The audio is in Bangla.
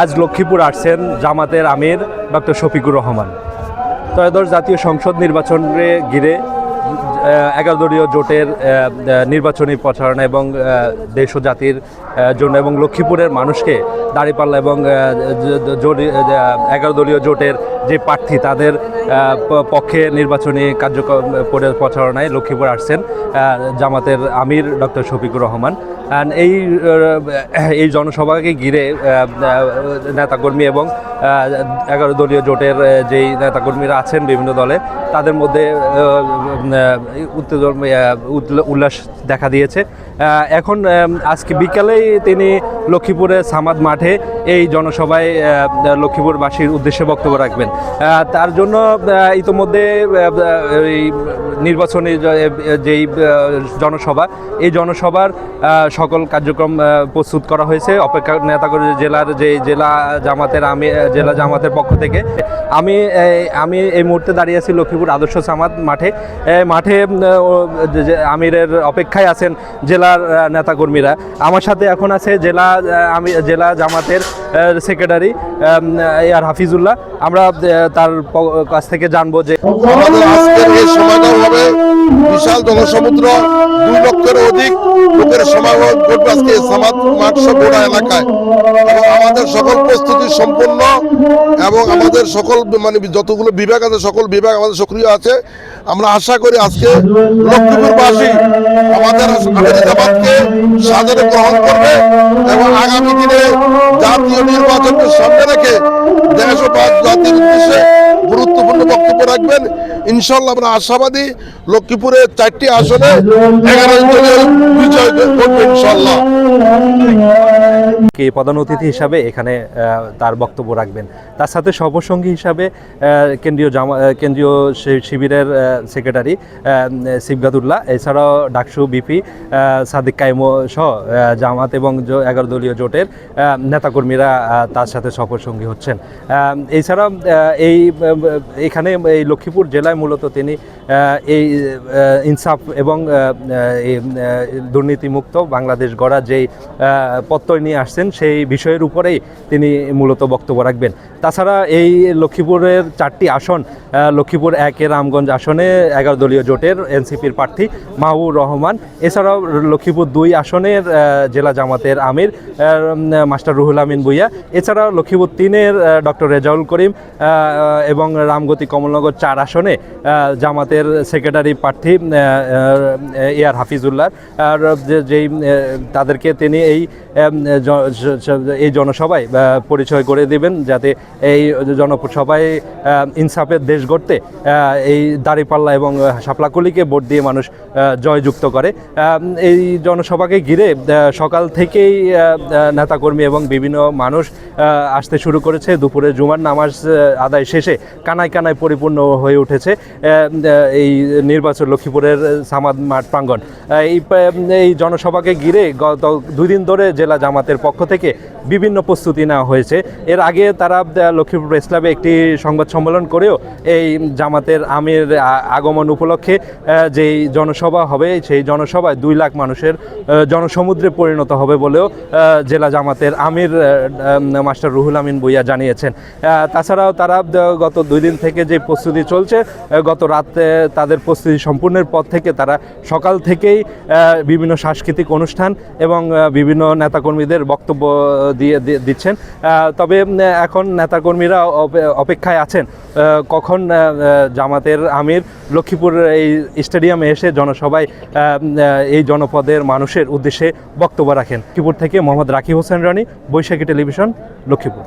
আজ লক্ষ্মীপুর আসছেন জামাতের আমির ডক্টর শফিকুর রহমান। ত্রয়োদশ জাতীয় সংসদ নির্বাচনে ঘিরে 11 দলীয় জোটের নির্বাচনী প্রচারণা এবং দেশ ও জাতির জন্য এবং লক্ষ্মীপুরের মানুষকে দাঁড়িপাল্লা এবং 11 দলীয় জোটের যে প্রার্থী তাদের পক্ষে নির্বাচনী কার্যক্রম প্রচারণায় লক্ষ্মীপুর আসছেন জামাতের আমির ডক্টর শফিকুর রহমান। এই জনসভাকে ঘিরে নেতাকর্মী এবং 11 দলীয় জোটের যেই নেতাকর্মীরা আছেন বিভিন্ন দলে, তাদের মধ্যে উল্লাস দেখা দিয়েছে। এখন আজকে বিকালেই তিনি লক্ষ্মীপুরের সামাদ মাঠে এই জনসভায় লক্ষ্মীপুরবাসীর উদ্দেশ্যে বক্তব্য রাখবেন। তার জন্য ইতোমধ্যে এই নির্বাচনী যেই জনসভা, এই জনসভার সকল কার্যক্রম প্রস্তুত করা হয়েছে। অপেক্ষা নেতাকর্মী জেলা জামাতের পক্ষ থেকে আমি এই মুহূর্তে দাঁড়িয়ে আছি লক্ষ্মীপুর আদর্শ সামাদ মাঠে। আমিরের অপেক্ষায় আছেন জেলার নেতাকর্মীরা। আমার সাথে এখন আছে জেলা জামাতের সেক্রেটারি এআর হাফিজুল্লাহ। আমরা তার কাছ থেকে জানবো যে আমাদের আজকের এই সমাগম হবে বিশাল জনসমুদ্র, 2 লক্ষের অধিক লোকের সমাগম ঘটবে আজকে সামাদ মাঠ গোটা এলাকায়। এবং আমাদের সকল প্রস্তুতি সম্পূর্ণ এবং আমাদের সকল যতগুলো বিভাগ আছে সকল বিভাগ আমাদের সক্রিয় আছে। আমরা আশা করি আজকে লক্ষ্মীপুরবাসী আমাদের জামাতকে সাদরে গ্রহণ করবে এবং আগামী দিনে জাতীয় নির্বাচনকে সামনে রেখে দেশ ও জাতির উদ্দেশ্যে গুরুত্বপূর্ণ বক্তব্য রাখবেন। ইনশাল্লাহ আমরা আশাবাদী লক্ষ্মীপুরের 4টি আসনে 11 জনের বিজয় করবে ইনশাল্লাহ। প্রধান অতিথি হিসাবে এখানে তার বক্তব্য রাখবেন। তার সাথে সহসঙ্গী হিসাবে কেন্দ্রীয় শিবিরের সেক্রেটারি সিবগাতুল্লাহ, এছাড়াও ডাকসু বিপি সাদিক কাইমো সহ জামাত এবং 11 দলীয় জোটের নেতাকর্মীরা তার সাথে সফরসঙ্গী হচ্ছেন। এছাড়া এখানে এই লক্ষ্মীপুর জেলায় মূলত তিনি এই ইনসাফ এবং দুর্নীতিমুক্ত বাংলাদেশ গড়া যেই প্রত্যয় নিয়ে আসছেন সেই বিষয়ের উপরেই তিনি মূলত বক্তব্য রাখবেন। তাছাড়া এই লক্ষ্মীপুরের 4টি আসন, লক্ষ্মীপুর 1 রামগঞ্জ আসনে 11 দলীয় জোটের এনসিপির প্রার্থী মাহবুর রহমান, এছাড়াও লক্ষ্মীপুর 2 আসনের জেলা জামাতের আমির মাস্টার রুহুল আমিন ভূঁইয়া, এছাড়াও লক্ষ্মীপুর 3 ডক্টর রেজাউল করিম এবং রামগতি কমলনগর 4 আসনে জামাতের সেক্রেটারি প্রার্থী এআর হাফিজুল্লাহ। আর যেই তাদেরকে তিনি এই জনসভায় পরিচয় করে দেবেন, যাতে এই জনসভায় ইনসাফের দেশ গড়তে এই দাঁড়িপাল্লা এবং শাপলাকলিকে ভোট দিয়ে মানুষ জয়যুক্ত করে। এই জনসভাকে ঘিরে সকাল থেকেই নেতাকর্মী এবং বিভিন্ন মানুষ আসতে শুরু করেছে। দুপুরে জুমার নামাজ আদায় শেষে কানায় কানায় পরিপূর্ণ হয়ে উঠেছে এই নির্বাচন লক্ষ্মীপুরের সামাদ মাঠ প্রাঙ্গণ। এই জনসভাকে ঘিরে গত 2 দিন ধরে জেলা জামাতের পক্ষ থেকে বিভিন্ন প্রস্তুতি নেওয়া হয়েছে। এর আগে তারা লক্ষ্মীপুর প্রেস ক্লাবে একটি সংবাদ সম্মেলন করেও এই জামাতের আমির আগমন উপলক্ষে যেই জনসভা হবে সেই জনসভায় 2 লাখ মানুষের জনসমুদ্রে পরিণত হবে বলেও জেলা জামাতের আমির মাস্টার রুহুল আমিন ভূঁইয়া জানিয়েছেন। তাছাড়াও তারা গত 2 দিন থেকে যে প্রস্তুতি চলছে, গত রাতে তাদের প্রস্তুতি সম্পূর্ণের পর থেকে তারা সকাল থেকেই বিভিন্ন সাংস্কৃতিক অনুষ্ঠান এবং বিভিন্ন নেতাকর্মীদের বক্তব্য দিচ্ছেন। তবে এখন নেতাকর্মীরা অপেক্ষায় আছেন কখন জামাতের আমির লক্ষ্মীপুর এই স্টেডিয়ামে এসে জনসভায় এই জনপদের মানুষের উদ্দেশ্যে বক্তব্য রাখেন। লক্ষ্মীপুর থেকে মোহাম্মদ রাকিব হোসেন রানী, বৈশাখী টেলিভিশন, লক্ষ্মীপুর।